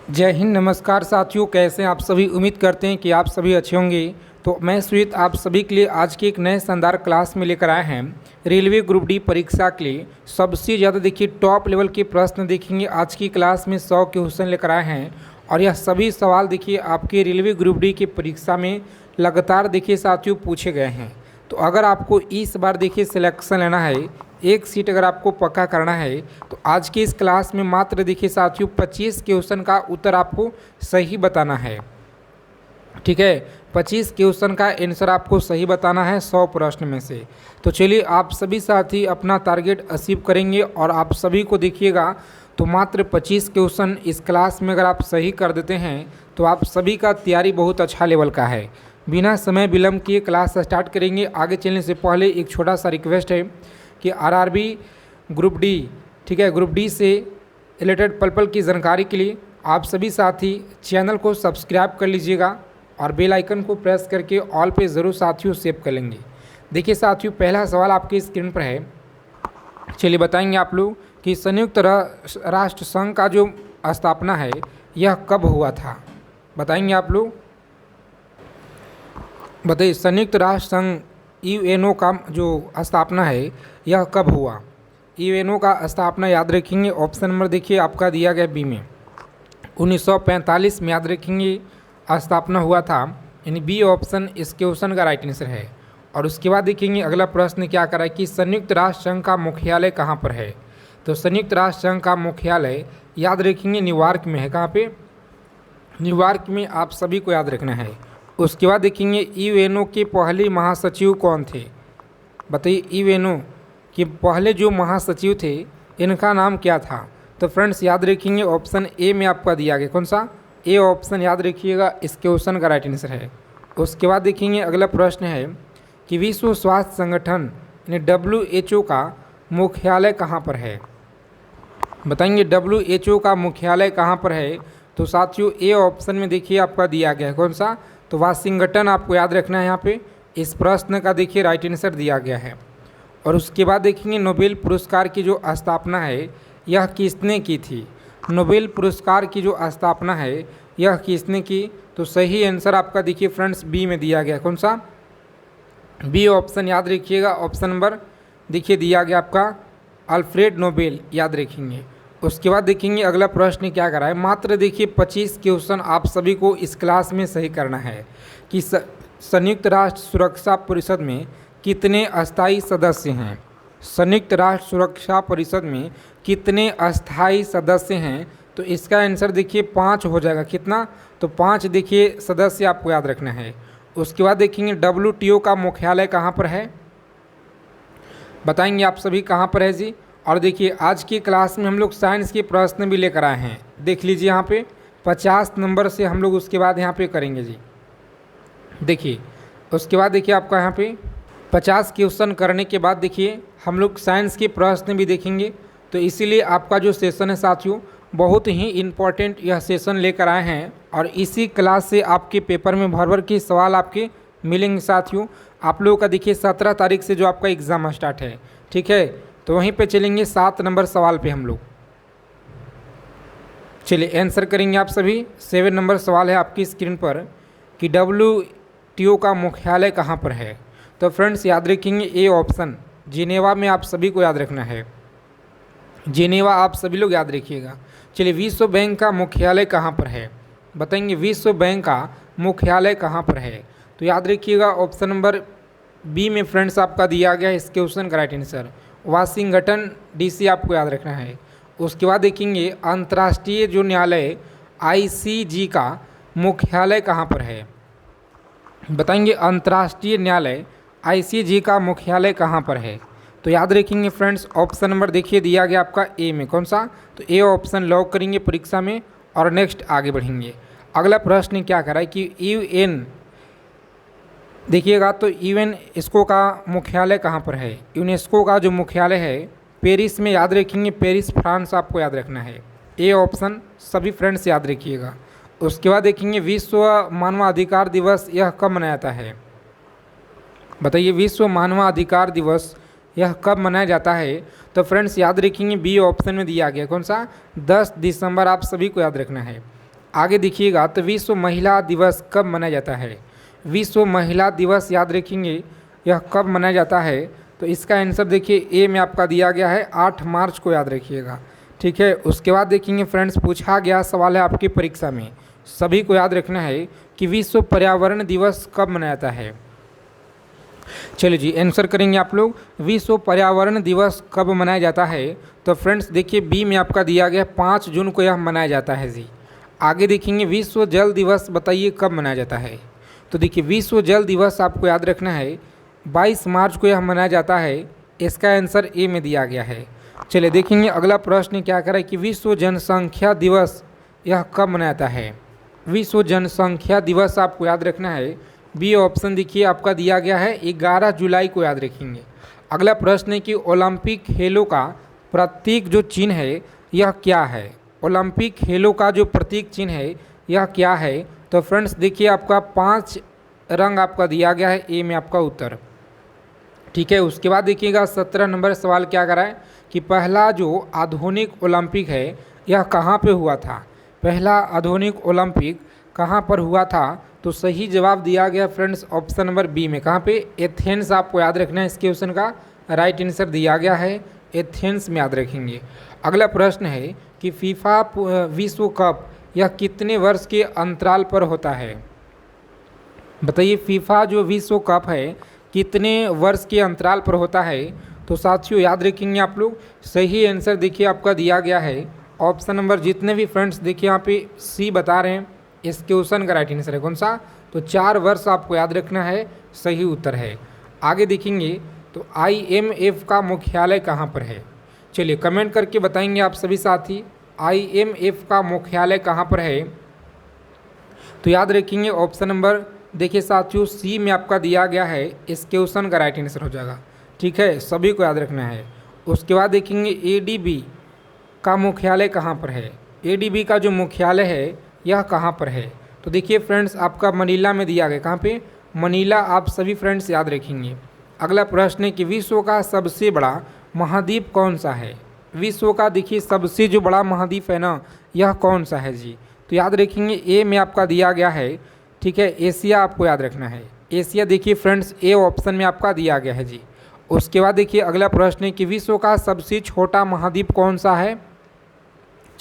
जय हिंद, नमस्कार साथियों। कैसे हैं आप सभी? उम्मीद करते हैं कि आप सभी अच्छे होंगे। तो मैं सुजीत आप सभी के लिए आज की एक नए शानदार क्लास में लेकर आए हैं। रेलवे ग्रुप डी परीक्षा के लिए सबसे ज़्यादा देखिए टॉप लेवल के प्रश्न देखेंगे। आज की क्लास में 100 के क्वेश्चन लेकर आए हैं और यह सभी सवाल देखिए आपके रेलवे ग्रुप डी की परीक्षा में लगातार देखिए साथियों पूछे गए हैं। तो अगर आपको इस बार देखिए सिलेक्शन लेना है, एक सीट अगर आपको पक्का करना है, तो आज की इस क्लास में मात्र देखिए साथियों 25 क्वेश्चन का उत्तर आपको सही बताना है। ठीक है, 25 क्वेश्चन का आंसर आपको सही बताना है 100 प्रश्न में से। तो चलिए आप सभी साथी अपना टारगेट अचीव करेंगे और आप सभी को देखिएगा तो मात्र 25 क्वेश्चन इस क्लास में अगर आप सही कर देते हैं तो आप सभी का तैयारी बहुत अच्छा लेवल का है। बिना समय विलम्ब किए क्लास स्टार्ट करेंगे। आगे चलने से पहले एक छोटा सा रिक्वेस्ट है कि आरआरबी ग्रुप डी, ठीक है, ग्रुप डी से रिलेटेड पल की जानकारी के लिए आप सभी साथी चैनल को सब्सक्राइब कर लीजिएगा और बेल आइकन को प्रेस करके ऑल पे ज़रूर साथियों सेव कर लेंगे। देखिए साथियों, पहला सवाल आपकी स्क्रीन पर है। चलिए बताएंगे आप लोग कि संयुक्त राष्ट्र संघ का जो स्थापना है यह कब हुआ था? बताएंगे आप लोग। बताइए, संयुक्त राष्ट्र संघ यूएनओ का जो स्थापना है यह कब हुआ? यूएनओ का स्थापना याद रखेंगे, ऑप्शन नंबर देखिए आपका दिया गया बी में 1945 में याद रखेंगे स्थापना हुआ था, यानी बी ऑप्शन इस क्वेश्चन का राइट आंसर है। और उसके बाद देखेंगे अगला प्रश्न क्या करा कि संयुक्त राष्ट्र संघ का मुख्यालय कहाँ पर है? तो संयुक्त राष्ट्र संघ का मुख्यालय याद रखेंगे न्यूयॉर्क में है। कहाँ पे? न्यूयॉर्क में आप सभी को याद रखना है। उसके बाद देखेंगे यूएनओ के पहले महासचिव कौन थे? बताइए, यूएनओ के पहले जो महासचिव थे इनका नाम क्या था? तो फ्रेंड्स याद रखेंगे ऑप्शन ए में आपका दिया गया, कौन सा? ए ऑप्शन याद रखिएगा, इस क्वेश्चन का राइट आंसर है। उसके बाद देखेंगे अगला प्रश्न है कि विश्व स्वास्थ्य संगठन यानी WHO का मुख्यालय कहाँ पर है? बताएंगे WHO का मुख्यालय कहाँ पर है? तो साथियों ए ऑप्शन में देखिए आपका दिया गया है, कौन सा? तो वाशिंगटन आपको याद रखना है। यहाँ पे इस प्रश्न का देखिए राइट आंसर दिया गया है। और उसके बाद देखेंगे नोबेल पुरस्कार की जो स्थापना है यह किसने की थी? नोबेल पुरस्कार की जो स्थापना है यह किसने की? तो सही आंसर आपका देखिए फ्रेंड्स बी में दिया गया, कौन सा? बी ऑप्शन याद रखिएगा, ऑप्शन नंबर देखिए दिया गया आपका अल्फ्रेड नोबेल, याद रखेंगे। उसके बाद देखेंगे अगला प्रश्न क्या करा है। मात्र देखिए 25 क्वेश्चन आप सभी को इस क्लास में सही करना है कि संयुक्त राष्ट्र सुरक्षा परिषद में कितने अस्थायी सदस्य हैं? संयुक्त राष्ट्र सुरक्षा परिषद में कितने अस्थायी सदस्य हैं? तो इसका आंसर देखिए 5 हो जाएगा। कितना? तो 5 देखिए सदस्य आपको याद रखना है। उसके बाद देखेंगे WTO का मुख्यालय कहाँ पर है? बताएंगे आप सभी कहाँ पर है जी। और देखिए आज की क्लास में हम लोग साइंस के प्रश्न भी लेकर आए हैं, देख लीजिए यहाँ पे 50 नंबर से हम लोग उसके बाद यहाँ पे करेंगे जी। देखिए उसके बाद देखिए आपका यहाँ पे 50 क्वेश्चन करने के बाद देखिए हम लोग साइंस के प्रश्न भी देखेंगे। तो इसीलिए आपका जो सेशन है साथियों बहुत ही इम्पोर्टेंट यह सेशन लेकर आए हैं और इसी क्लास से आपके पेपर में भर भर के सवाल आपके मिलेंगे साथियों। आप लोगों का देखिए 17 तारीख से जो आपका एग्ज़ाम स्टार्ट है, ठीक है। तो वहीं पे चलेंगे 7 नंबर सवाल पे हम लोग। चलिए आंसर करेंगे आप सभी। 7 नंबर सवाल है आपकी स्क्रीन पर कि WTO का मुख्यालय कहाँ पर है? तो फ्रेंड्स याद रखेंगे ए ऑप्शन जिनेवा में आप सभी को याद रखना है। जिनेवा आप सभी लोग याद रखिएगा। चलिए विश्व बैंक का मुख्यालय कहाँ पर है? बताएंगे विश्व बैंक का मुख्यालय कहाँ पर है? तो याद रखिएगा ऑप्शन नंबर बी में फ्रेंड्स आपका दिया गया है इस क्वेश्चन का राइट आंसर वाशिंगटन DC आपको याद रखना है। उसके बाद देखेंगे अंतर्राष्ट्रीय जो न्यायालय ICJ का मुख्यालय कहाँ पर है? बताएंगे अंतर्राष्ट्रीय न्यायालय ICJ का मुख्यालय कहाँ पर है? तो याद रखेंगे फ्रेंड्स ऑप्शन नंबर देखिए दिया गया आपका ए में, कौन सा? तो ए ऑप्शन लॉक करेंगे परीक्षा में और नेक्स्ट आगे बढ़ेंगे। अगला प्रश्न क्या करा है कि UN देखिएगा तो यूनेस्को का मुख्यालय कहाँ पर है? यूनेस्को का जो मुख्यालय है पेरिस में, याद रखेंगे पेरिस फ्रांस आपको याद रखना है। ए ऑप्शन सभी फ्रेंड्स याद रखिएगा। उसके बाद देखेंगे विश्व मानवाधिकार दिवस यह कब मनाया जाता है? बताइए विश्व मानवाधिकार दिवस यह कब मनाया जाता है? तो फ्रेंड्स याद रखेंगे बी ऑप्शन में दिया गया, कौन सा? 10 दिसंबर आप सभी को याद रखना है। आगे देखिएगा, तो विश्व महिला दिवस कब मनाया जाता है? विश्व महिला दिवस याद रखेंगे यह कब मनाया जाता है, तो इसका आंसर देखिए ए में आपका दिया गया है 8 मार्च को, याद रखिएगा। ठीक है, उसके बाद देखेंगे फ्रेंड्स, पूछा गया सवाल है आपकी परीक्षा में, सभी को याद रखना है कि विश्व पर्यावरण दिवस कब मनाया जाता है। चलिए जी, आंसर करेंगे आप लोग, विश्व पर्यावरण दिवस कब मनाया जाता है, तो फ्रेंड्स देखिए बी में आपका दिया गया 5 जून को यह मनाया जाता है जी। आगे देखेंगे विश्व जल दिवस बताइए कब मनाया जाता है, तो देखिए विश्व जल दिवस आपको याद रखना है 22 मार्च को यह मनाया जाता है, इसका आंसर ए में दिया गया है। चलिए देखेंगे अगला प्रश्न क्या करें कि विश्व जनसंख्या दिवस यह कब मनाया जाता है। विश्व जनसंख्या दिवस आपको याद रखना है, बी ऑप्शन देखिए आपका दिया गया है 11 जुलाई को, याद रखेंगे। अगला प्रश्न है कि ओलंपिक खेलों का प्रतीक जो चिन्ह है यह क्या है। ओलंपिक खेलों का जो प्रतीक चिन्ह है यह क्या है, तो फ्रेंड्स देखिए आपका 5 रंग आपका दिया गया है, ए में आपका उत्तर। ठीक है, उसके बाद देखिएगा 17 नंबर सवाल क्या करा है कि पहला जो आधुनिक ओलंपिक है यह कहाँ पे हुआ था। पहला आधुनिक ओलंपिक कहाँ पर हुआ था, तो सही जवाब दिया गया फ्रेंड्स ऑप्शन नंबर बी में। कहाँ पे? एथेंस, आपको याद रखना है, इस क्वेश्चन का राइट आंसर दिया गया है एथेंस में, याद रखेंगे। अगला प्रश्न है कि फीफा विश्व कप यह कितने वर्ष के अंतराल पर होता है। बताइए फीफा जो विश्व कप है कितने वर्ष के अंतराल पर होता है, तो साथियों याद रखेंगे आप लोग, सही आंसर देखिए आपका दिया गया है ऑप्शन नंबर, जितने भी फ्रेंड्स देखिए यहाँ पे सी बता रहे हैं, इस क्वेश्चन का राइट आंसर है कौन सा, तो 4 वर्ष आपको याद रखना है, सही उत्तर है। आगे देखेंगे तो IMF का मुख्यालय कहाँ पर है। चलिए कमेंट करके बताएंगे आप सभी साथी, IMF का मुख्यालय कहाँ पर है, तो याद रखेंगे ऑप्शन नंबर देखिए साथियों सी में आपका दिया गया है, इस क्वेश्चन का राइट आंसर हो जाएगा। ठीक है, सभी को याद रखना है। उसके बाद देखेंगे ADB का मुख्यालय कहाँ पर है। ADB का जो मुख्यालय है यह कहाँ पर है, तो देखिए फ्रेंड्स आपका मनीला में दिया गया, कहाँ पे, मनीला, आप सभी फ्रेंड्स याद रखेंगे। अगला प्रश्न है कि विश्व का सबसे बड़ा महाद्वीप कौन सा है। विश्व का देखिए सबसे जो बड़ा महाद्वीप है ना, यह कौन सा है जी, तो याद रखेंगे ए में आपका दिया गया है। ठीक है, एशिया आपको याद रखना है, एशिया देखिए फ्रेंड्स ए ऑप्शन में आपका दिया गया है जी। उसके बाद देखिए अगला प्रश्न है कि विश्व का सबसे छोटा महाद्वीप कौन सा है।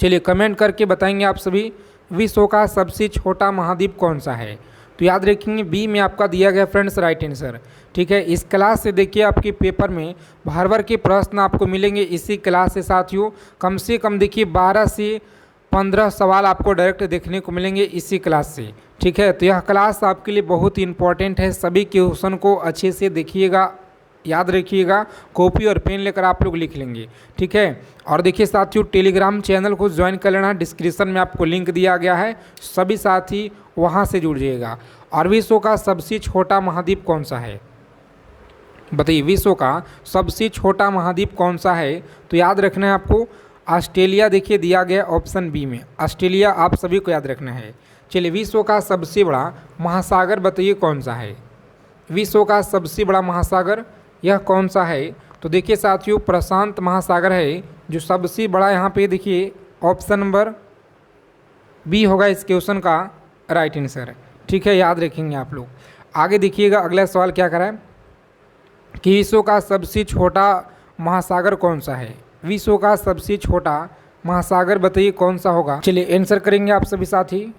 चलिए कमेंट करके बताएंगे आप सभी, विश्व का सबसे छोटा महाद्वीप कौन सा है, तो याद रखेंगे बी में आपका दिया गया फ्रेंड्स राइट आंसर। ठीक है, इस क्लास से देखिए आपके पेपर में हर भर के प्रश्न आपको मिलेंगे इसी क्लास से साथियों, कम से कम देखिए 12 से 15 सवाल आपको डायरेक्ट देखने को मिलेंगे इसी क्लास से। ठीक है, तो यह क्लास आपके लिए बहुत ही इंपॉर्टेंट है, सभी क्वेश्चन को अच्छे से देखिएगा, याद रखिएगा, कॉपी और पेन लेकर आप लोग लिख लेंगे। ठीक है, और देखिए साथियों टेलीग्राम चैनल को ज्वाइन कर लेना, डिस्क्रिप्शन में आपको लिंक दिया गया है, सभी साथी वहां से जुड़ जाइएगा। और विश्व का सबसे छोटा महाद्वीप कौन सा है, बताइए विश्व का सबसे छोटा महाद्वीप कौन सा है, तो याद रखना है आपको ऑस्ट्रेलिया, देखिए दिया गया ऑप्शन बी में, ऑस्ट्रेलिया आप सभी को याद रखना है। चलिए विश्व का सबसे बड़ा महासागर बताइए कौन सा है। विश्व का सबसे बड़ा महासागर यह कौन सा है, तो देखिए साथियों प्रशांत महासागर है जो सबसे बड़ा, यहाँ पे देखिए ऑप्शन नंबर बी होगा इस क्वेश्चन का राइट आंसर। ठीक है, याद रखेंगे आप लोग। आगे देखिएगा अगला सवाल क्या करा है कि विश्व का सबसे छोटा महासागर कौन सा है। विश्व का सबसे छोटा महासागर बताइए कौन सा होगा। चलिए आंसर करेंगे आप सभी साथी।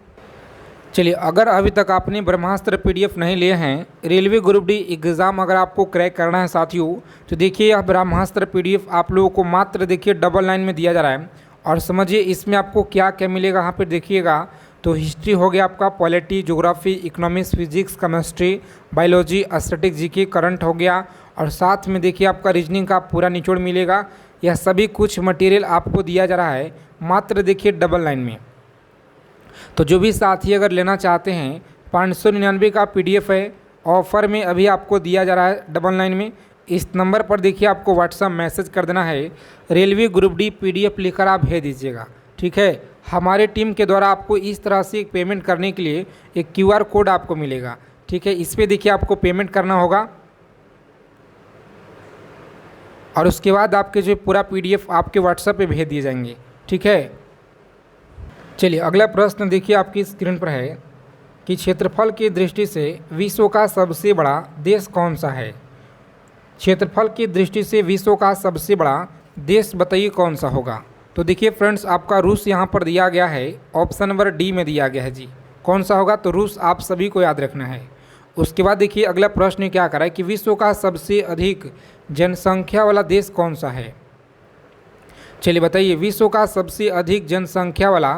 चलिए अगर अभी तक आपने ब्रह्मास्त्र PDF नहीं लिए हैं, रेलवे ग्रुप डी एग्ज़ाम अगर आपको क्रैक करना है साथियों, तो देखिए यह ब्रह्मास्त्र PDF आप लोगों को मात्र देखिए 99 में दिया जा रहा है। और समझिए इसमें आपको क्या क्या मिलेगा, यहाँ पर देखिएगा तो हिस्ट्री हो गया आपका, polity, geography, economics, physics, chemistry, biology, static GK, current हो गया, और साथ में देखिए आपका रीजनिंग का पूरा निचोड़ मिलेगा। यह सभी कुछ मटेरियल आपको दिया जा रहा है मात्र देखिए 99 में। तो जो भी साथी अगर लेना चाहते हैं 599 का PDF है, ऑफ़र में अभी आपको दिया जा रहा है 99 में। इस नंबर पर देखिए आपको व्हाट्सएप मैसेज कर देना है, रेलवे ग्रुप डी PDF लिखकर आप भेज दीजिएगा। ठीक है, हमारे टीम के द्वारा आपको इस तरह से पेमेंट करने के लिए एक QR कोड आपको मिलेगा। ठीक है, इस पर देखिए आपको पेमेंट करना होगा और उसके बाद आपके जो पूरा PDF आपके व्हाट्सएप पे भेज दिए जाएंगे। ठीक है, चलिए अगला प्रश्न देखिए आपकी स्क्रीन पर है कि क्षेत्रफल की दृष्टि से विश्व का सबसे बड़ा देश कौन सा है। क्षेत्रफल की दृष्टि से विश्व का सबसे बड़ा देश बताइए कौन सा होगा। तो देखिए फ्रेंड्स आपका रूस यहाँ पर दिया गया है, ऑप्शन नंबर डी में दिया गया है जी। कौन सा होगा, तो रूस आप सभी को याद रखना है। उसके बाद देखिए अगला प्रश्न क्या करा है कि विश्व का सबसे अधिक जनसंख्या वाला देश कौन सा है। चलिए बताइए विश्व का सबसे अधिक जनसंख्या वाला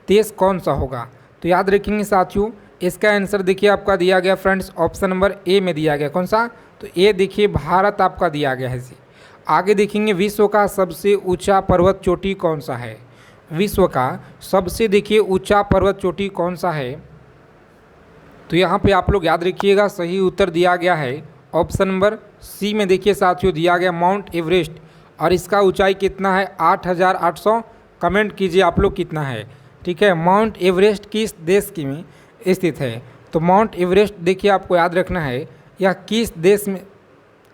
देश कौन सा होगा। तो याद रखेंगे साथियों, इसका आंसर देखिए आपका दिया गया फ्रेंड्स ऑप्शन नंबर ए में दिया गया। कौन सा, तो ए देखिए भारत आपका दिया गया है जी। आगे देखेंगे विश्व का सबसे ऊंचा पर्वत चोटी कौन सा है। विश्व का सबसे देखिए ऊंचा पर्वत चोटी कौन सा है, तो यहाँ पे आप लोग याद रखिएगा सही उत्तर दिया गया है ऑप्शन नंबर सी में देखिए साथियों दिया गया माउंट एवरेस्ट। और इसका ऊंचाई कितना है 8800। कमेंट कीजिए आप लोग कितना है, ठीक है। माउंट एवरेस्ट किस देश की में स्थित है, तो माउंट एवरेस्ट देखिए आपको याद रखना है यह किस देश में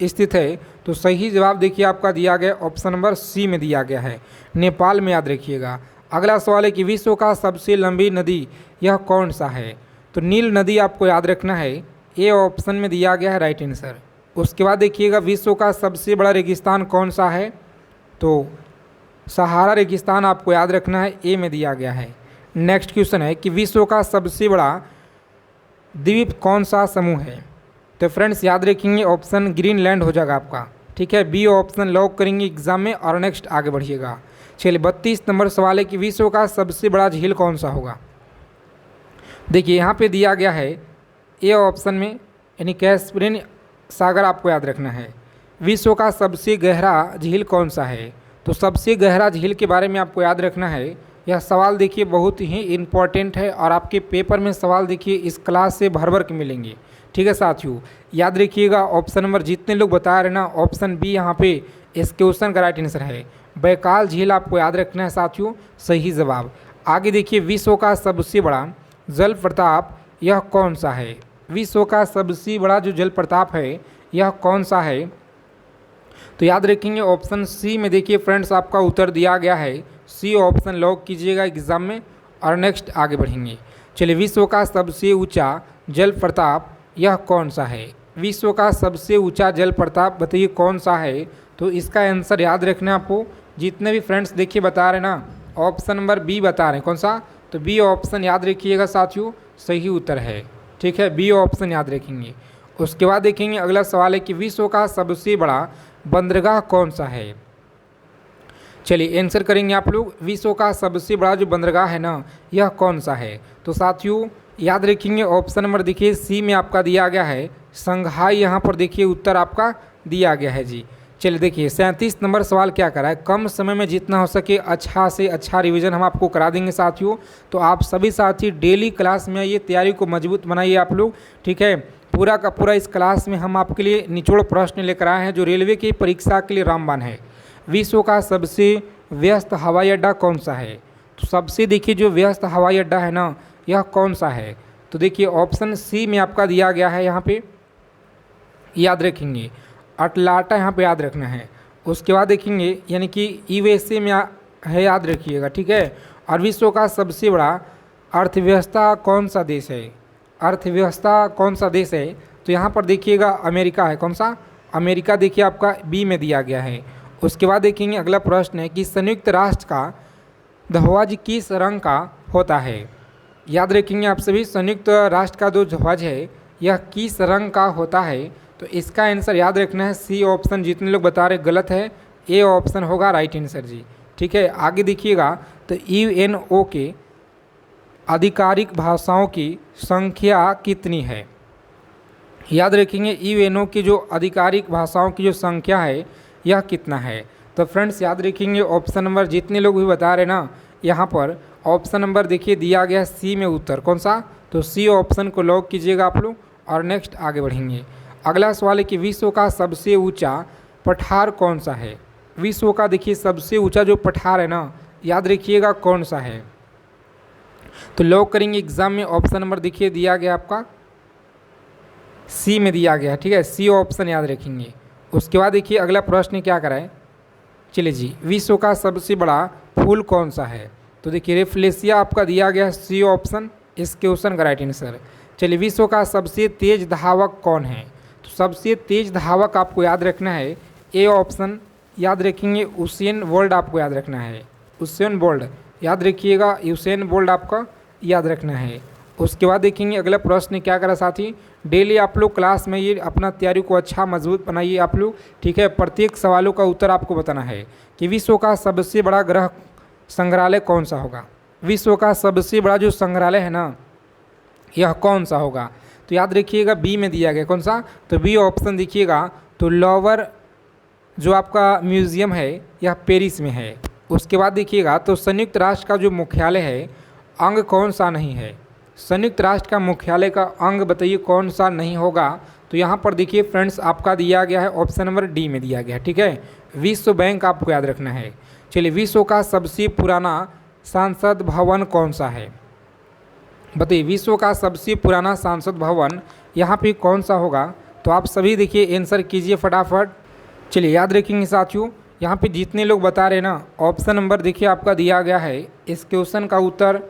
स्थित है। तो सही जवाब देखिए आपका दिया गया ऑप्शन नंबर सी में दिया गया है, नेपाल में, याद रखिएगा। अगला सवाल है कि विश्व का सबसे लंबी नदी यह कौन सा है। तो नील नदी आपको याद रखना है, ए ऑप्शन में दिया गया है राइट आंसर। उसके बाद देखिएगा विश्व का सबसे बड़ा रेगिस्तान कौन सा है, तो सहारा रेगिस्तान आपको याद रखना है, ए में दिया गया है। नेक्स्ट क्वेश्चन है कि विश्व का सबसे बड़ा द्वीप कौन सा समूह है। तो फ्रेंड्स याद रखेंगे ऑप्शन ग्रीनलैंड हो जाएगा आपका, ठीक है। बी ऑप्शन लॉक करेंगे एग्जाम में और नेक्स्ट आगे बढ़िएगा। चलिए 32 नंबर सवाल है कि विश्व का सबसे बड़ा झील कौन सा होगा। देखिए यहाँ पे दिया गया है ए ऑप्शन में, यानी कैस्पियन सागर आपको याद रखना है। विश्व का सबसे गहरा झील कौन सा है, तो सबसे गहरा झील के बारे में आपको याद रखना है। यह सवाल देखिए बहुत ही इम्पॉर्टेंट है और आपके पेपर में सवाल देखिए इस क्लास से भर भर के मिलेंगे, ठीक है साथियों। याद रखिएगा ऑप्शन नंबर जितने लोग बता रहे ना ऑप्शन बी यहाँ पे इस क्वेश्चन का राइट आंसर है। बैकाल झील आपको याद रखना है साथियों, सही जवाब। आगे देखिए विश्व का सबसे बड़ा जल प्रताप यह कौन सा है। विश्व का सबसे बड़ा जो जल प्रताप है यह कौन सा है, तो याद रखेंगे ऑप्शन सी में देखिए फ्रेंड्स आपका उत्तर दिया गया है, सी ऑप्शन लॉक कीजिएगा एग्जाम में और नेक्स्ट आगे बढ़ेंगे। चलिए विश्व का सबसे ऊंचा जल प्रताप यह कौन सा है। विश्व का सबसे ऊंचा जल प्रताप बताइए कौन सा है, तो इसका आंसर याद रखना आपको। जितने भी फ्रेंड्स देखिए बता रहे ना ऑप्शन नंबर बी बता रहे हैं, कौन सा, तो बी ऑप्शन याद रखिएगा साथियों, सही उत्तर है, ठीक है। बी ऑप्शन याद रखेंगे। उसके बाद देखेंगे अगला सवाल है कि विश्व का सबसे बड़ा बंदरगाह कौन सा है। चलिए आंसर करेंगे आप लोग, विश्व का सबसे बड़ा जो बंदरगाह है ना यह कौन सा है। तो साथियों याद रखेंगे ऑप्शन नंबर देखिए सी में आपका दिया गया है संघाई, यहाँ पर देखिए उत्तर आपका दिया गया है जी। चलिए देखिए 37 नंबर सवाल क्या करा है, कम समय में जितना हो सके अच्छा से अच्छा रिवीजन हम आपको करा देंगे साथियों। तो आप सभी साथी डेली क्लास में आइए, तैयारी को मजबूत बनाइए आप लोग, ठीक है। पूरा का पूरा इस क्लास में हम आपके लिए निचोड़ प्रश्न लेकर आए हैं जो रेलवे की परीक्षा के लिए रामबाण है। विश्व का सबसे व्यस्त हवाई अड्डा कौन सा है, तो सबसे देखिए जो व्यस्त हवाई अड्डा है ना यह कौन सा है, तो देखिए ऑप्शन सी में आपका दिया गया है, यहाँ पे याद रखेंगे अटलांटा यहाँ पे याद रखना है। उसके बाद देखेंगे यानी कि यूएसए में है, याद रखिएगा, ठीक है। और विश्व का सबसे बड़ा अर्थव्यवस्था कौन सा देश है, अर्थव्यवस्था कौन सा देश है, तो यहाँ पर देखिएगा अमेरिका है। कौन सा, अमेरिका देखिए आपका बी में दिया गया है। उसके बाद देखेंगे अगला प्रश्न है कि संयुक्त राष्ट्र का ध्वज किस रंग का होता है। याद रखेंगे आप सभी, संयुक्त राष्ट्र का जो ध्वज है यह किस रंग का होता है, तो इसका आंसर याद रखना है सी ऑप्शन, जितने लोग बता रहे गलत है, ए ऑप्शन होगा राइट आंसर जी, ठीक है। आगे देखिएगा तो यूएनओ के आधिकारिक भाषाओं की संख्या कितनी है। याद रखेंगे यूएनओ की जो आधिकारिक भाषाओं की जो संख्या है यह कितना है। तो फ्रेंड्स याद रखेंगे ऑप्शन नंबर जितने लोग भी बता रहे ना यहाँ पर ऑप्शन नंबर देखिए दिया गया सी में उत्तर, कौन सा, तो सी ऑप्शन को लॉक कीजिएगा आप लोग और नेक्स्ट आगे बढ़ेंगे। अगला सवाल है कि विश्व का सबसे ऊंचा पठार कौन सा है। विश्व का देखिए सबसे ऊंचा जो पठार है ना याद रखिएगा कौन सा है, तो लॉक करेंगे एग्जाम में। ऑप्शन नंबर देखिए दिया गया आपका सी में दिया गया, ठीक है, सी ऑप्शन याद रखेंगे। उसके बाद देखिए अगला प्रश्न क्या कराए, चलिए जी, विश्व का सबसे बड़ा फूल कौन सा है। तो देखिए रेफ्लेशिया आपका दिया गया सी ऑप्शन इस क्वेश्चन का राइट आंसर। चलिए विश्व का सबसे तेज धावक कौन है? तो सबसे तेज धावक आपको याद रखना है ए ऑप्शन, याद रखेंगे उसेन बोल्ट आपको याद रखना है, उसेन बोल्ट याद रखिएगा, यूसेन बोल्ट आपका याद रखना है। उसके बाद देखेंगे अगला प्रश्न क्या करा साथी, डेली आप लोग क्लास में ये अपना तैयारी को अच्छा मजबूत बनाइए आप लोग, ठीक है। प्रत्येक सवालों का उत्तर आपको बताना है कि विश्व का सबसे बड़ा ग्रह संग्रहालय कौन सा होगा। विश्व का सबसे बड़ा जो संग्रहालय है ना यह कौन सा होगा? तो याद रखिएगा बी में दिया गया, कौन सा? तो बी ऑप्शन देखिएगा तो लॉवर जो आपका म्यूज़ियम है यह पेरिस में है। उसके बाद देखिएगा तो संयुक्त राष्ट्र का जो मुख्यालय है अंग कौन सा नहीं है? संयुक्त राष्ट्र का मुख्यालय का अंग बताइए कौन सा नहीं होगा? तो यहाँ पर देखिए फ्रेंड्स आपका दिया गया है ऑप्शन नंबर डी में दिया गया है, ठीक है। विश्व बैंक आपको याद रखना है। चलिए विश्व का सबसे पुराना संसद भवन कौन सा है? बताइए विश्व का सबसे पुराना संसद भवन यहाँ पे कौन सा होगा? तो आप सभी देखिए आंसर कीजिए फटाफट। चलिए याद रखेंगे साथियों, यहाँ पे जितने लोग बता रहे हैं ना ऑप्शन नंबर देखिए आपका दिया गया है इस क्वेश्चन का उत्तर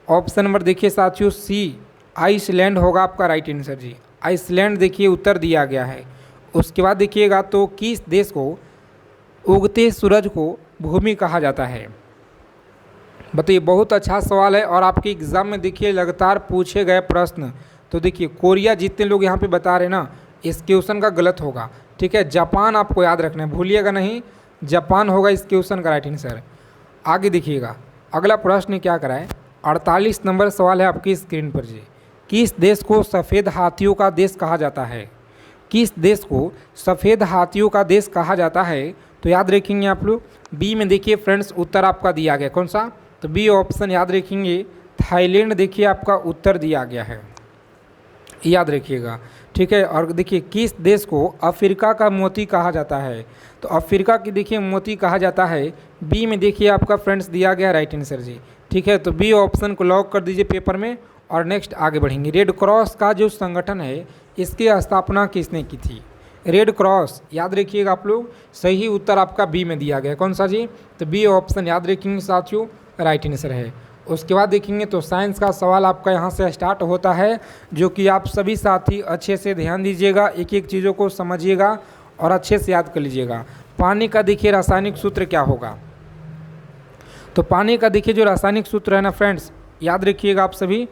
ऑप्शन नंबर देखिए साथियों सी आइसलैंड होगा आपका राइट आंसर जी। आइसलैंड देखिए उत्तर दिया गया है। उसके बाद देखिएगा तो किस देश को उगते सूरज को भूमि कहा जाता है? बताइए बहुत अच्छा सवाल है और आपके एग्ज़ाम में देखिए लगातार पूछे गए प्रश्न। तो देखिए कोरिया जितने लोग यहाँ पे बता रहे हैं ना इस क्वेश्चन का गलत होगा, ठीक है। जापान आपको याद रखना है, भूलिएगा नहीं, जापान होगा इस क्वेश्चन का राइट आंसर। आगे देखिएगा अगला प्रश्न क्या कराए, 48 नंबर सवाल है आपकी स्क्रीन पर जी। किस देश को सफ़ेद हाथियों का देश कहा जाता है? किस देश को सफ़ेद हाथियों का देश कहा जाता है? तो याद रखेंगे आप लोग बी में देखिए फ्रेंड्स उत्तर आपका दिया गया, कौन सा? तो बी ऑप्शन याद रखेंगे थाईलैंड देखिए आपका उत्तर दिया गया है, याद रखिएगा, ठीक है। और देखिए किस देश को अफ्रीका का मोती कहा जाता है? तो अफ्रीका की देखिए मोती कहा जाता है, बी में देखिए आपका फ्रेंड्स दिया गया राइट आंसर जी, ठीक है। तो बी ऑप्शन को लॉक कर दीजिए पेपर में और नेक्स्ट आगे बढ़ेंगे। रेड क्रॉस का जो संगठन है इसकी स्थापना किसने की थी? रेड क्रॉस याद रखिएगा आप लोग, सही उत्तर आपका बी में दिया गया, कौन सा जी? तो बी ऑप्शन याद रखेंगे साथियों राइट आंसर है। उसके बाद देखेंगे तो साइंस का सवाल आपका यहाँ से स्टार्ट होता है, जो कि आप सभी साथी अच्छे से ध्यान दीजिएगा, एक एक चीज़ों को समझिएगा और अच्छे से याद कर लीजिएगा। पानी का देखिए रासायनिक सूत्र क्या होगा? तो पानी का देखिए जो रासायनिक सूत्र है ना फ्रेंड्स याद रखिएगा आप सभी,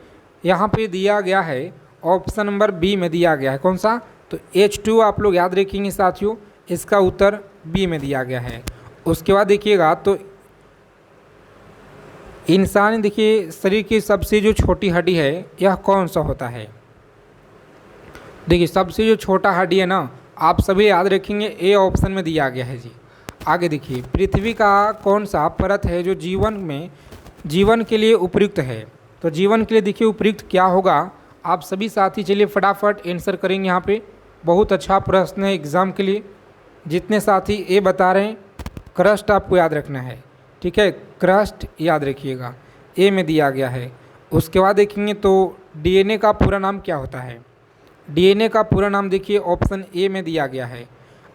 यहाँ पे दिया गया है ऑप्शन नंबर बी में दिया गया है, कौन सा? तो H2 आप लोग याद रखेंगे साथियों, इसका उत्तर बी में दिया गया है। उसके बाद देखिएगा तो इंसान देखिए शरीर की सबसे जो छोटी हड्डी है यह कौन सा होता है? देखिए सबसे जो छोटा हड्डी है ना आप सभी याद रखेंगे ए ऑप्शन में दिया गया है जी। आगे देखिए पृथ्वी का कौन सा परत है जो जीवन के लिए उपयुक्त है? तो जीवन के लिए देखिए उपयुक्त क्या होगा? आप सभी साथी चलिए फटाफट आंसर करेंगे। यहाँ पे बहुत अच्छा प्रश्न है एग्ज़ाम के लिए। जितने साथी ए बता रहे हैं क्रस्ट आपको याद रखना है, ठीक है, क्रस्ट याद रखिएगा, ए में दिया गया है। उसके बाद देखेंगे तो डीएनए का पूरा नाम क्या होता है? डीएनए का पूरा नाम देखिए ऑप्शन ए में दिया गया है।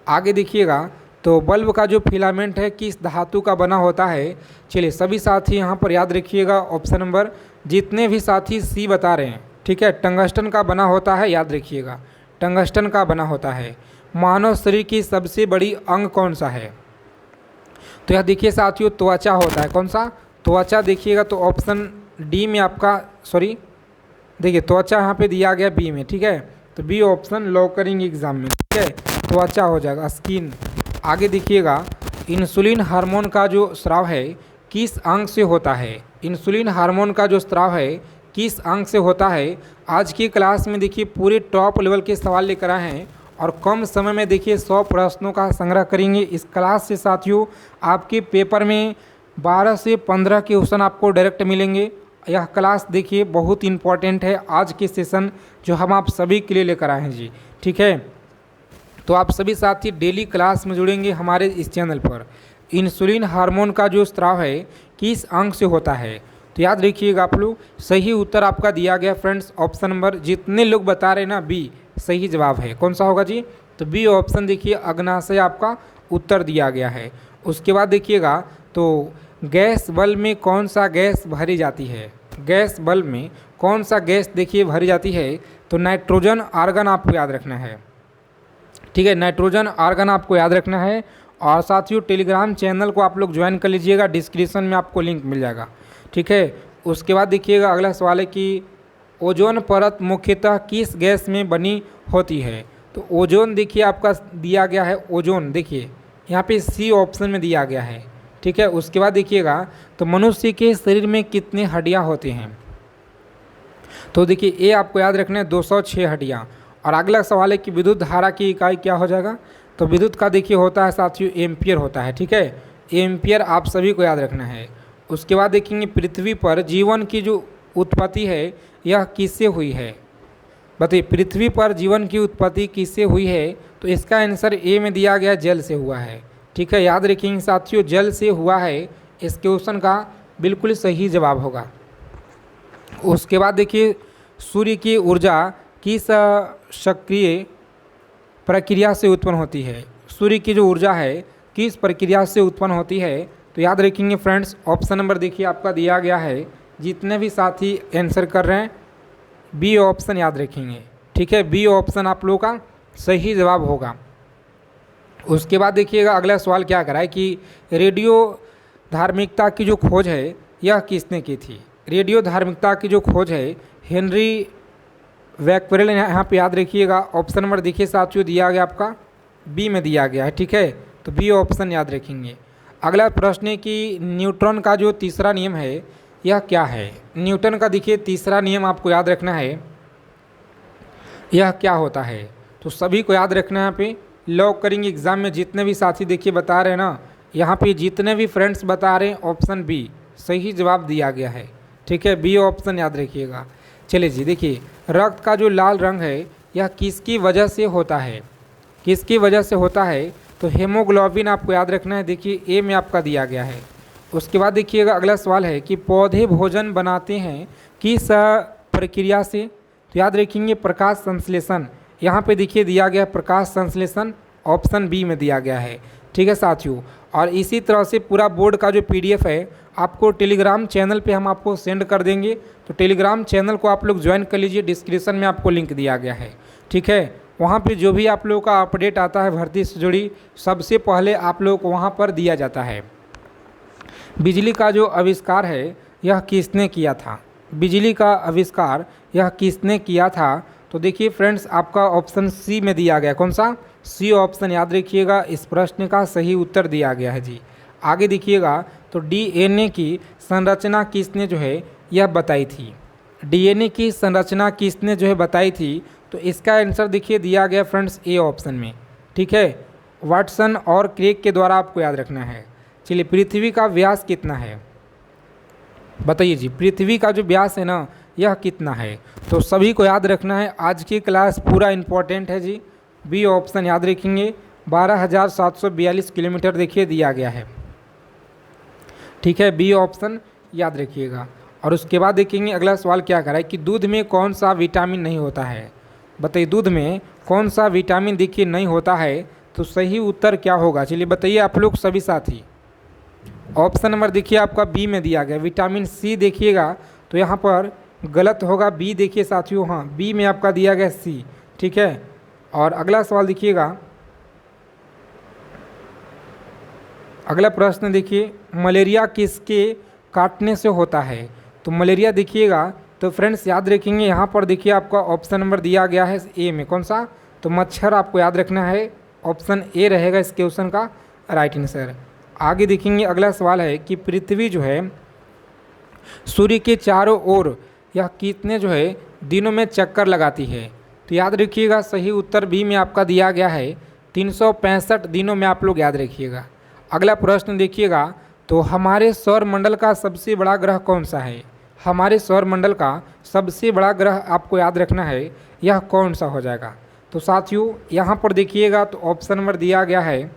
आगे देखिएगा तो बल्ब का जो फिलामेंट है किस धातु का बना होता है? चलिए सभी साथी यहाँ पर याद रखिएगा ऑप्शन नंबर, जितने भी साथी सी बता रहे हैं, ठीक है, टंगस्टन का बना होता है, याद रखिएगा टंगस्टन का बना होता है। मानव शरीर की सबसे बड़ी अंग कौन सा है? तो यह देखिए साथियों त्वचा होता है, कौन सा? त्वचा देखिएगा तो ऑप्शन डी में आपका, सॉरी देखिए त्वचा यहाँ पे दिया गया बी में, ठीक है। तो बी ऑप्शन लॉक करेंगे एग्जाम में, ठीक है, त्वचा हो जाएगा, स्किन। आगे देखिएगा इंसुलिन हार्मोन का जो स्राव है किस अंग से होता है? इंसुलिन हार्मोन का जो स्राव है किस अंग से होता है? आज की क्लास में देखिए पूरे टॉप लेवल के सवाल लेकर आए हैं और कम समय में देखिए 100 प्रश्नों का संग्रह करेंगे। इस क्लास से साथियों आपके पेपर में 12 से 15 क्वेश्चन आपको डायरेक्ट मिलेंगे। यह क्लास देखिए बहुत इंपॉर्टेंट है आज के सेशन जो हम आप सभी के लिए लेकर आए हैं जी, ठीक है। तो आप सभी साथी डेली क्लास में जुड़ेंगे हमारे इस चैनल पर। इंसुलिन हार्मोन का जो स्राव है किस अंग से होता है? तो याद रखिएगा आप लोग, सही उत्तर आपका दिया गया फ्रेंड्स ऑप्शन नंबर, जितने लोग बता रहे हैं ना बी सही जवाब है, कौन सा होगा जी? तो बी ऑप्शन देखिए अग्नाशय आपका उत्तर दिया गया है। उसके बाद देखिएगा तो गैस बल्ब में कौन सा गैस भरी जाती है? गैस बल्ब में कौन सा गैस देखिए भरी जाती है? तो नाइट्रोजन आर्गन आपको याद रखना है। ठीक है, नाइट्रोजन आर्गन आपको याद रखना है। और साथियों टेलीग्राम चैनल को आप लोग ज्वाइन कर लीजिएगा, डिस्क्रिप्शन में आपको लिंक मिल जाएगा। ठीक है, उसके बाद देखिएगा अगला सवाल है कि ओजोन परत मुख्यतः किस गैस में बनी होती है? तो ओजोन देखिए आपका दिया गया है, ओजोन देखिए यहाँ पे सी ऑप्शन में दिया गया है। ठीक है, उसके बाद देखिएगा तो मनुष्य के शरीर में कितने हड्डियाँ होती हैं? तो देखिए ये आपको याद रखना है 206 हड्डियाँ। और अगला सवाल है कि विद्युत धारा की इकाई क्या हो जाएगा? तो विद्युत का देखिए होता है साथियों एम्पियर होता है। ठीक है, एम्पियर आप सभी को याद रखना है। उसके बाद देखेंगे पृथ्वी पर जीवन की जो उत्पत्ति है यह किससे हुई है? बताइए, पृथ्वी पर जीवन की उत्पत्ति किससे हुई है? तो इसका आंसर ए में दिया गया जल से हुआ है। ठीक है, याद रखेंगे साथियों जल से हुआ है, इस क्वेश्चन का बिल्कुल सही जवाब होगा। उसके बाद देखिए सूर्य की ऊर्जा किस सक्रिय प्रक्रिया से उत्पन्न होती है? सूर्य की जो ऊर्जा है किस प्रक्रिया से उत्पन्न होती है? तो याद रखेंगे फ्रेंड्स ऑप्शन नंबर देखिए आपका दिया गया है, जितने भी साथी आंसर कर रहे हैं बी ऑप्शन याद रखेंगे। ठीक है, बी ऑप्शन आप लोगों का सही जवाब होगा। उसके बाद देखिएगा अगला सवाल क्या करा है कि रेडियो धार्मिकता की जो खोज है यह किसने की थी? रेडियो धार्मिकता की जो खोज है हेनरी बैक्वेरेल, यहाँ पे याद रखिएगा ऑप्शन नंबर देखिए साथियों दिया गया आपका बी में दिया गया है। ठीक है, तो बी ऑप्शन याद रखेंगे। अगला प्रश्न है कि न्यूटन का जो तीसरा नियम है यह क्या है? न्यूटन का देखिए तीसरा नियम आपको याद रखना है, यह क्या होता है? तो सभी को याद रखना है। यहाँ पे लॉक करेंगे एग्जाम में जितने भी साथी देखिए बता रहे हैं ना, यहाँ पे जितने भी फ्रेंड्स बता रहे हैं ऑप्शन बी सही जवाब दिया गया है। ठीक है, बी ऑप्शन याद रखिएगा। चलिए जी देखिए रक्त का जो लाल रंग है यह किसकी वजह से होता है? किसकी वजह से होता है? तो हेमोग्लोबिन आपको याद रखना है, देखिए ए में आपका दिया गया है। उसके बाद देखिएगा अगला सवाल है कि पौधे भोजन बनाते हैं किस प्रक्रिया से? तो याद रखेंगे प्रकाश संश्लेषण, यहाँ पे देखिए दिया गया प्रकाश संश्लेषण, ऑप्शन बी में दिया गया है। ठीक है साथियों, और इसी तरह से पूरा बोर्ड का जो पीडीएफ है आपको टेलीग्राम चैनल पे हम आपको सेंड कर देंगे, तो टेलीग्राम चैनल को आप लोग ज्वाइन कर लीजिए, डिस्क्रिप्शन में आपको लिंक दिया गया है। ठीक है, वहाँ पे जो भी आप लोगों का अपडेट आता है भर्ती से जुड़ी सबसे पहले आप लोगों को वहाँ पर दिया जाता है। बिजली का जो आविष्कार है यह किसने किया था? बिजली का आविष्कार यह किसने किया था? तो देखिए फ्रेंड्स आपका ऑप्शन सी में दिया गया, कौन सा? सी ऑप्शन याद रखिएगा, इस प्रश्न का सही उत्तर दिया गया है जी। आगे देखिएगा तो डीएनए की संरचना किसने जो है यह बताई थी? डीएनए की संरचना किसने जो है बताई थी? तो इसका आंसर देखिए दिया गया फ्रेंड्स ए ऑप्शन में। ठीक है, वाटसन और क्रेग के द्वारा आपको याद रखना है। चलिए पृथ्वी का व्यास कितना है? बताइए जी, पृथ्वी का जो व्यास है ना यह कितना है? तो सभी को याद रखना है, आज की क्लास पूरा इम्पोर्टेंट है जी। बी ऑप्शन याद रखेंगे, 12,742 किलोमीटर देखिए दिया गया है। ठीक है, बी ऑप्शन याद रखिएगा। और उसके बाद देखेंगे अगला सवाल क्या करा है कि दूध में कौन सा विटामिन नहीं होता है? बताइए दूध में कौन सा विटामिन देखिए नहीं होता है? तो सही उत्तर क्या होगा? चलिए बताइए आप लोग सभी साथी। ऑप्शन नंबर देखिए आपका बी में दिया गया, विटामिन सी देखिएगा तो यहाँ पर गलत होगा, बी देखिए साथियों, हाँ बी में आपका दिया गया सी। ठीक है, और अगला सवाल देखिएगा, अगला प्रश्न देखिए, मलेरिया किसके काटने से होता है? तो मलेरिया देखिएगा तो फ्रेंड्स याद रखेंगे यहाँ पर देखिए आपका ऑप्शन नंबर दिया गया है ए में, कौन सा? तो मच्छर आपको याद रखना है, ऑप्शन ए रहेगा इस क्वेश्चन का राइट आंसर। आगे देखेंगे अगला सवाल है कि पृथ्वी जो है सूर्य के चारों ओर यह कितने जो है दिनों में चक्कर लगाती है? तो याद रखिएगा सही उत्तर बी में आपका दिया गया है, 365 दिनों में आप लोग याद रखिएगा। अगला प्रश्न देखिएगा तो हमारे सौरमंडल का सबसे बड़ा ग्रह कौन सा है? हमारे सौरमंडल का सबसे बड़ा ग्रह आपको याद रखना है, यह कौन सा हो जाएगा? तो साथियों यहाँ पर देखिएगा तो ऑप्शन नंबर दिया गया है,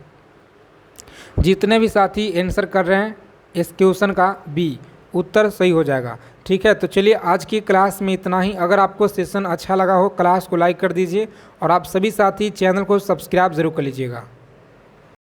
जितने भी साथी आंसर कर रहे हैं इस क्वेश्चन का बी उत्तर सही हो जाएगा। ठीक है, तो चलिए आज की क्लास में इतना ही। अगर आपको सेशन अच्छा लगा हो क्लास को लाइक कर दीजिए और आप सभी साथी चैनल को सब्सक्राइब ज़रूर कर लीजिएगा।